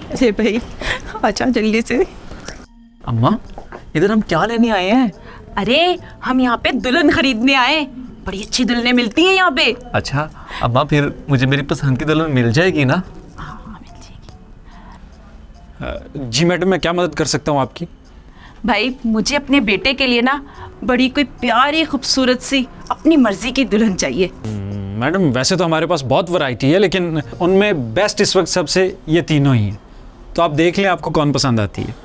अरे भाई आजा जल्दी से। अम्मा इधर हम क्या लेने आए हैं? अरे हम यहाँ पे दुल्हन खरीदने आए, बड़ी अच्छी दुल्हनें मिलती हैं यहाँ पे। अच्छा अम्मा, फिर मुझे मेरी पसंद की दुल्हन मिल जाएगी ना? हाँ मिल जाएगी। जी मैडम, मैं क्या मदद कर सकता हूँ आपकी? भाई मुझे अपने बेटे के लिए ना बड़ी कोई प्यारी खूबसूरत सी अपनी मर्जी की दुल्हन चाहिए। मैडम वैसे तो हमारे पास बहुत वैरायटी है, लेकिन उनमें बेस्ट इस वक्त सबसे ये तीनों ही हैं, तो आप देख लें आपको कौन पसंद आती है।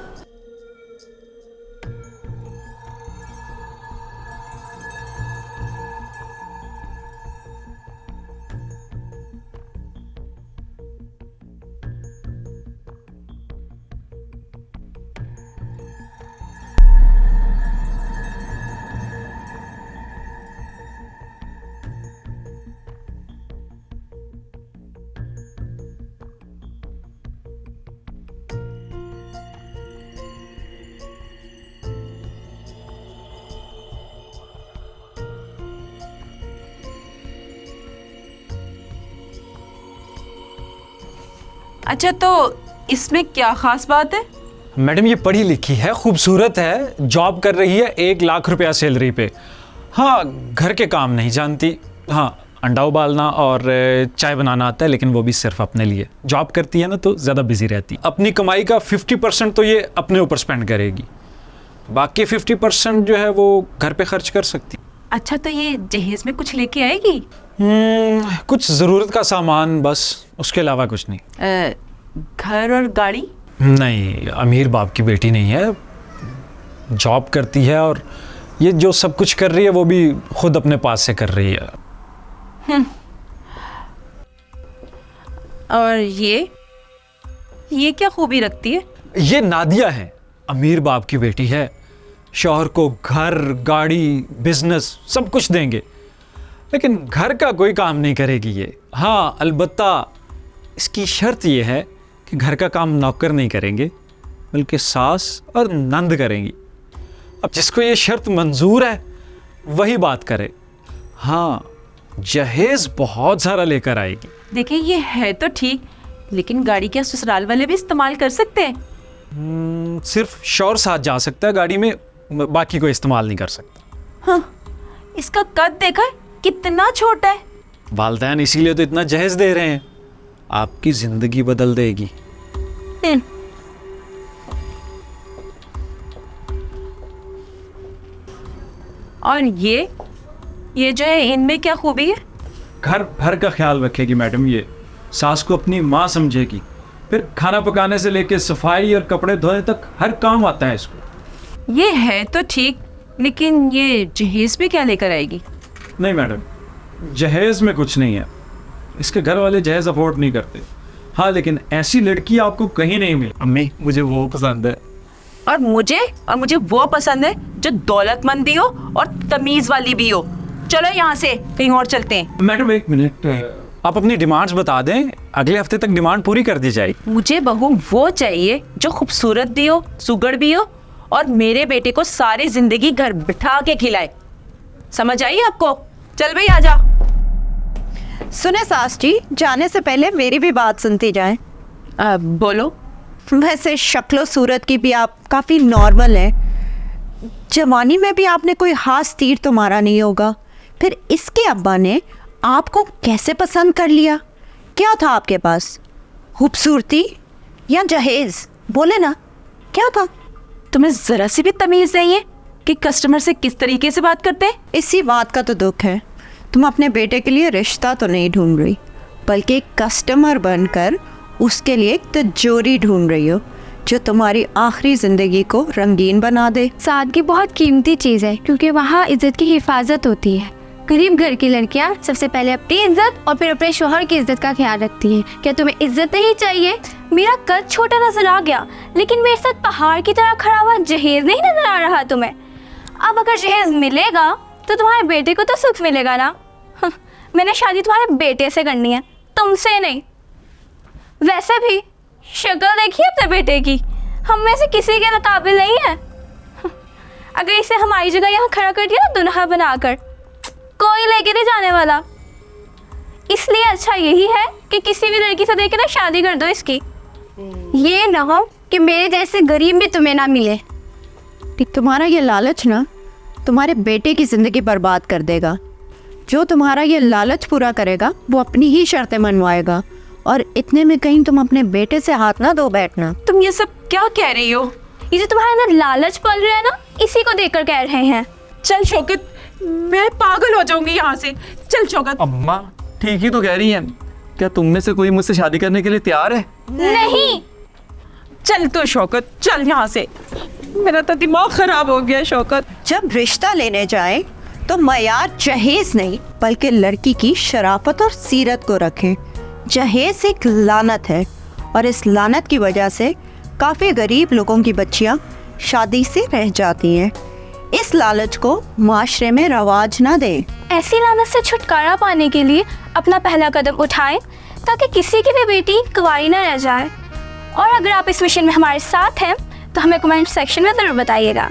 अच्छा तो इसमें क्या खास बात है? मैडम ये पढ़ी लिखी है, खूबसूरत है, जॉब कर रही है, 1 लाख रुपया सैलरी पे। हाँ घर के काम नहीं जानती, हाँ अंडा उबालना और चाय बनाना आता है, लेकिन वो भी सिर्फ अपने लिए। जॉब करती है ना तो ज़्यादा बिजी रहती है। अपनी कमाई का 50% तो ये अपने ऊपर स्पेंड करेगी, बाकी 50% जो है वो घर पे खर्च कर सकती। अच्छा तो ये जहेज में कुछ लेके आएगी? कुछ ज़रूरत का सामान बस, उसके अलावा कुछ नहीं। घर और गाड़ी? नहीं, अमीर बाप की बेटी नहीं है, जॉब करती है और ये जो सब कुछ कर रही है वो भी खुद अपने पास से कर रही है। और ये क्या खूबी रखती है? ये नादिया है, अमीर बाप की बेटी है, शौहर को घर गाड़ी बिजनेस सब कुछ देंगे, लेकिन घर का कोई काम नहीं करेगी ये। हाँ अलबत्ता इसकी शर्त ये है कि घर का काम नौकर नहीं करेंगे, बल्कि सास और नंद करेंगी। अब जिसको ये शर्त मंजूर है वही बात करे। हाँ जहेज बहुत सारा लेकर आएगी। देखिए ये है तो ठीक, लेकिन गाड़ी क्या ससुराल वाले भी इस्तेमाल कर सकते हैं? सिर्फ शौहर साथ जा सकता है गाड़ी में, बाकी कोई इस्तेमाल नहीं कर सकता। हाँ, इसका कद देखा है कितना छोटा है। वालिदैन इसीलिए तो इतना जहेज दे रहे हैं, आपकी जिंदगी बदल देगी। और ये जो है इनमें क्या खूबी है? घर भर का ख्याल रखेगी मैडम, ये सास को अपनी माँ समझेगी, फिर खाना पकाने से लेके सफाई और कपड़े धोने तक हर काम आता है इसको। ये है तो ठीक, लेकिन ये जहेज में क्या लेकर आएगी? नहीं मैडम, जहेज में कुछ नहीं है, इसके घर वाले जहेज अफोर्ड नहीं करते। हाँ लेकिन ऐसी लड़की आपको कहीं नहीं मिली। अम्मी मुझे वो पसंद है। और मुझे वो पसंद है जो दौलतमंद भी हो और तमीज वाली भी हो। चलो यहाँ से कहीं और चलते हैं। मैडम 1 मिनट, आप अपनी डिमांड्स बता दें, अगले हफ्ते तक डिमांड पूरी कर दी जाएगी। मुझे बहू वो चाहिए जो खूबसूरत भी हो, सुगड़ भी हो और मेरे बेटे को सारी जिंदगी घर बिठा के खिलाए। समझ आई आपको? चल भाई आजा। सुने सास जी, जाने से पहले मेरी भी बात सुनती जाएं। बोलो। वैसे शक्लो सूरत की भी आप काफ़ी नॉर्मल हैं, जवानी में भी आपने कोई खास तीर तो मारा नहीं होगा, फिर इसके अब्बा ने आपको कैसे पसंद कर लिया? क्या था आपके पास, खूबसूरती या जहेज? बोले ना, क्या था? तुम्हें जरा सी भी तमीज नहीं है कि कस्टमर से किस तरीके से बात करते हैं? इसी बात का तो दुख है, तुम अपने बेटे के लिए रिश्ता तो नहीं ढूंढ रही, बल्कि एक कस्टमर बनकर उसके लिए एक तिजोरी ढूंढ रही हो जो तुम्हारी आखिरी ज़िंदगी को रंगीन बना दे। सादगी बहुत कीमती चीज़ है, क्योंकि वहाँ इज्जत की हिफाजत होती है। गरीब घर की लड़कियाँ सबसे पहले अपनी इज्जत और फिर अपने शोहर की इज्जत का ख्याल रखती हैं। क्या तुम्हें इज्जत नहीं चाहिए? मेरा कद छोटा नजर आ गया, लेकिन मेरे साथ पहाड़ की तरह खड़ा हुआ जहेज नहीं नजर आ रहा तुम्हें? अब अगर जहेज मिलेगा तो तुम्हारे बेटे को तो सुख मिलेगा ना। मैंने शादी तुम्हारे बेटे से करनी है, तुमसे नहीं। वैसे भी शक्ल देखिए अपने बेटे की, हम में से किसी के काबिल नहीं है। अगर इसे हमारी जगह यहाँ खड़ा कर दिया ना दुल्हा बनाकर, कोई लेके नहीं जाने वाला। इसलिए अच्छा यही है कि किसी भी लड़की से देख के ना शादी कर दो इसकी। ये ना हो कि मेरे जैसे गरीब भी तुम्हें ना मिले। तुम्हारा ये लालच ना तुम्हारे बेटे की ज़िंदगी बर्बाद कर देगा। जो तुम्हारा ये लालच पूरा करेगा वो अपनी ही शर्तें मनवाएगा, और इतने में कहीं तुम अपने बेटे से हाथ ना धो बैठना। तुम ये सब क्या कह रही हो? ये जो तुम्हारे अंदर लालच पल रहा है ना, इसी को देखकर कह रहे हैं। चल शौकत, मैं पागल हो जाऊंगी यहाँ से। चल शौकत। अम्मा ठीक ही तो कह रही हैं। क्या तुम में से कोई मुझसे शादी करने के लिए तैयार है? नहीं। चल तो शौकत, चल यहाँ से। मेरा तो दिमाग खराब हो गया शौकत। जब रिश्ता लेने जाए तो मयार जहेज नहीं बल्कि लड़की की शराफत और सीरत को रखें। जहेज एक लानत है, और इस लानत की वजह से काफ़ी गरीब लोगों की बच्चियां शादी से रह जाती हैं। इस लालच को माशरे में रवाज ना दें। ऐसी लानत से छुटकारा पाने के लिए अपना पहला कदम उठाएं, ताकि किसी की भी बेटी कुंवारी ना रह जाए। और अगर आप इस मिशन में हमारे साथ हैं तो हमें कमेंट सेक्शन में ज़रूर बताइएगा।